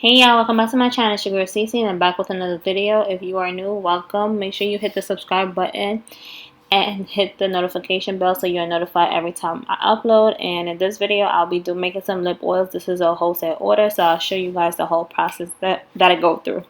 Hey y'all, welcome back to my channel. It's your girl Cece and I'm back with another video. If you are new, welcome. Make sure you hit the subscribe button and hit the notification bell so you're notified every time I upload. And in this video, I'll be making some lip oils. This is a wholesale order, so I'll show you guys the whole process that I go through.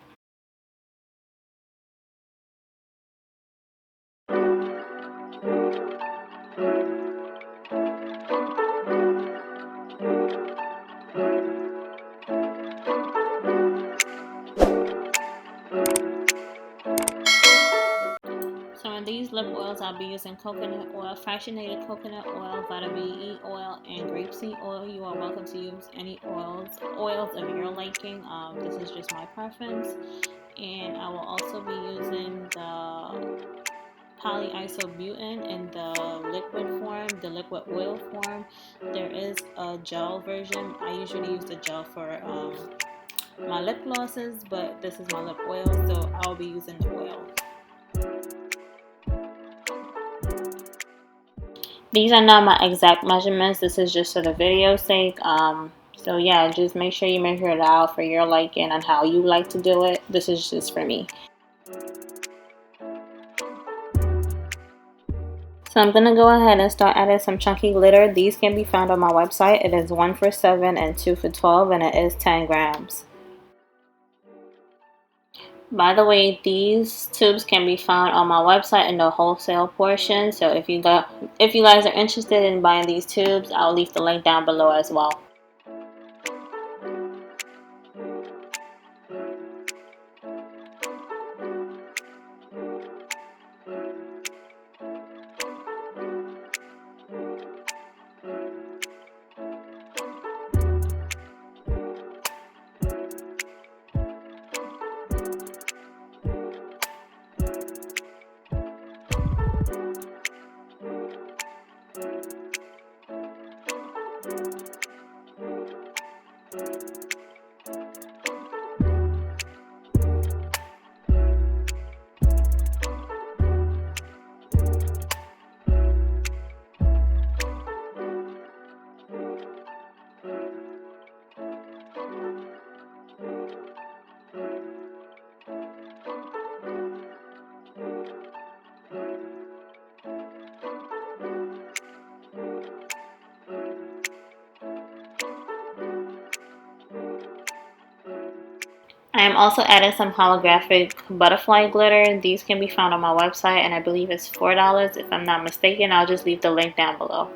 So in these lip oils, I'll be using coconut oil, fractionated coconut oil, vitamin E oil, and grapeseed oil. You are welcome to use any oils of your liking. This is just my preference. And I will also be using the polyisobutene in the liquid form, the liquid oil form. There is a gel version. I usually use the gel for my lip glosses, but this is my lip oil, so I'll be using the oil. These are not my exact measurements. This is just for the video's sake. So yeah, just make sure you measure it out for your liking and how you like to do it. This is just for me. So I'm going to go ahead and start adding some chunky glitter. These can be found on my website. It is 1 for $7 and 2 for $12, and it is 10 grams. By the way, these tubes can be found on my website in the wholesale portion. So if you guys are interested in buying these tubes, I'll leave the link down below as well. I am also adding some holographic butterfly glitter. These can be found on my website, and I believe it's $4 if I'm not mistaken. I'll just leave the link down below.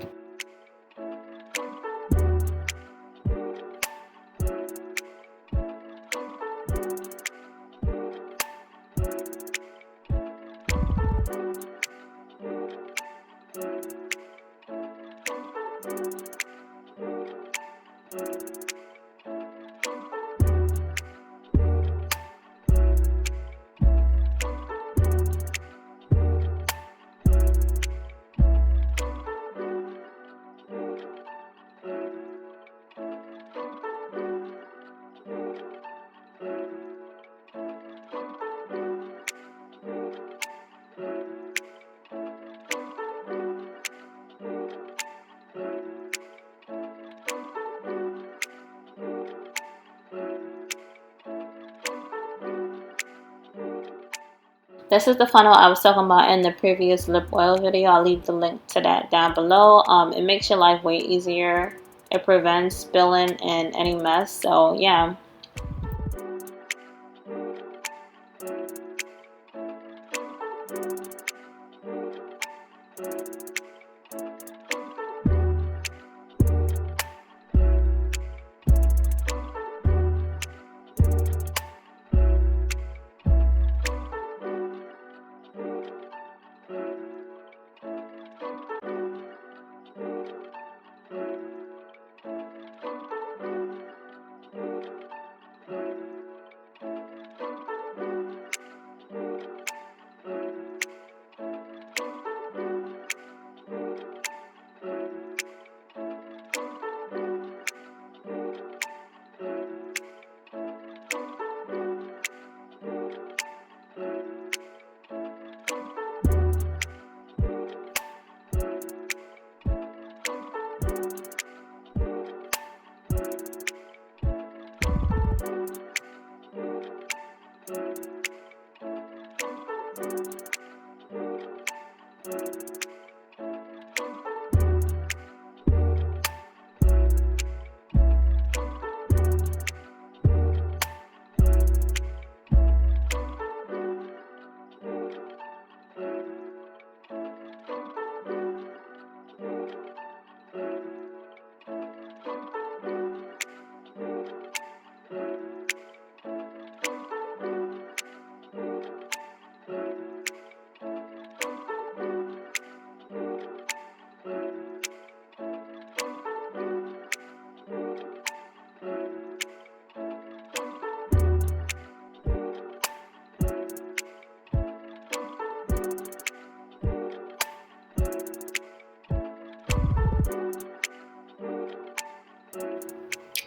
This is the funnel I was talking about in the previous lip oil video. I'll leave the link to that down below. It makes your life way easier. It prevents spilling and any mess. So yeah.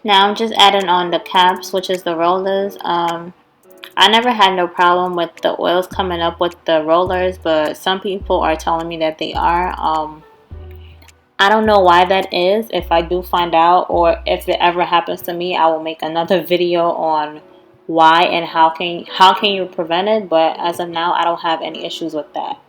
Now I'm just adding on the caps, which is the rollers. I never had no problem with the oils coming up with the rollers, but some people are telling me that they are. I don't know why that is. If I do find out, or if it ever happens to me, I will make another video on why and how can you prevent it. But as of now, I don't have any issues with that.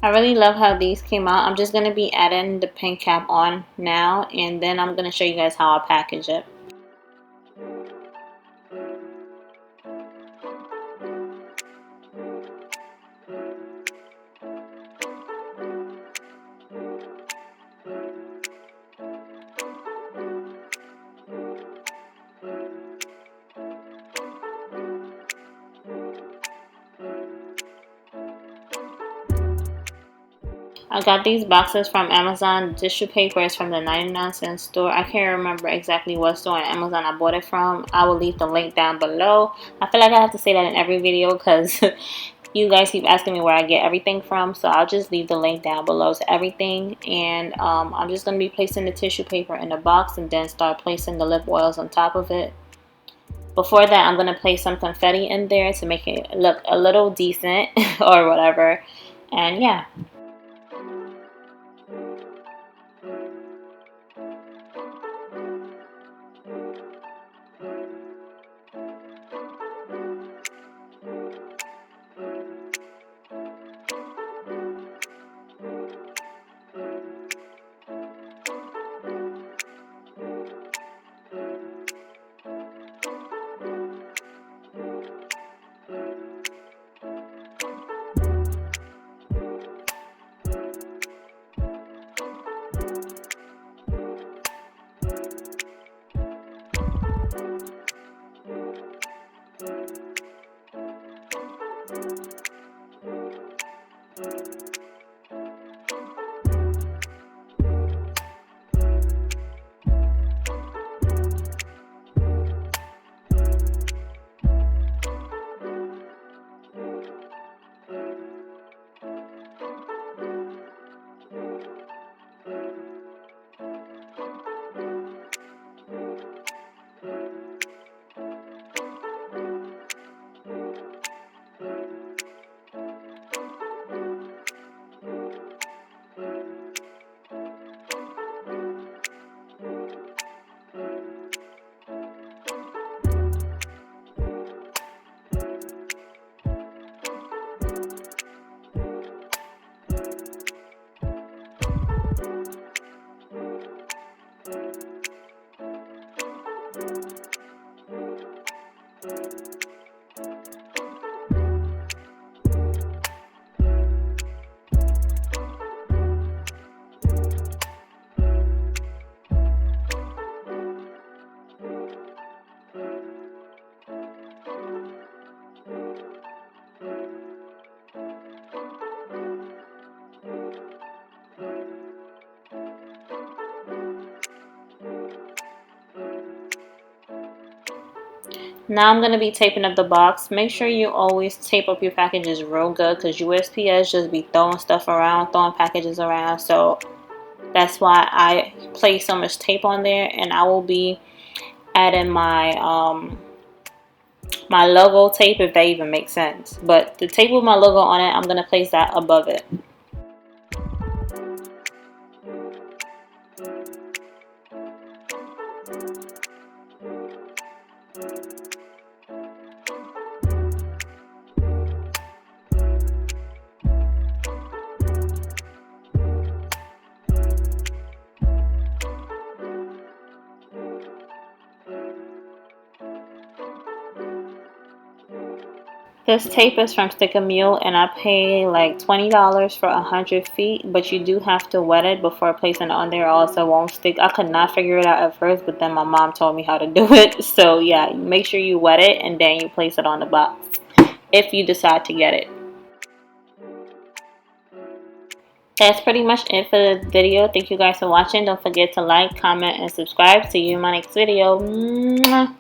I really love how these came out. I'm just going to be adding the pink cap on now, and then I'm going to show you guys how I package it. I got these boxes from Amazon. Tissue paper is from the 99-cent store. I can't remember exactly what store on Amazon I bought it from. I will leave the link down below. I feel like I have to say that in every video because you guys keep asking me where I get everything from. So I'll just leave the link down below to everything. And I'm just going to be placing the tissue paper in the box and then start placing the lip oils on top of it. Before that, I'm going to place some confetti in there to make it look a little decent or whatever. And yeah. Now I'm going to be taping up the box. Make sure you always tape up your packages real good because USPS just be throwing stuff around, throwing packages around. So that's why I place so much tape on there. And I will be adding my my logo tape, if that even makes sense. But the tape with my logo on it, I'm going to place that above it. This tape is from Stick a Mule, and I pay like $20 for 100 feet, but you do have to wet it before placing it on there, or else it won't stick. I could not figure it out at first, but then my mom told me how to do it. So yeah, make sure you wet it and then you place it on the box if you decide to get it. That's pretty much it for the video. Thank you guys for watching. Don't forget to like, comment, and subscribe. See you in my next video. Mwah.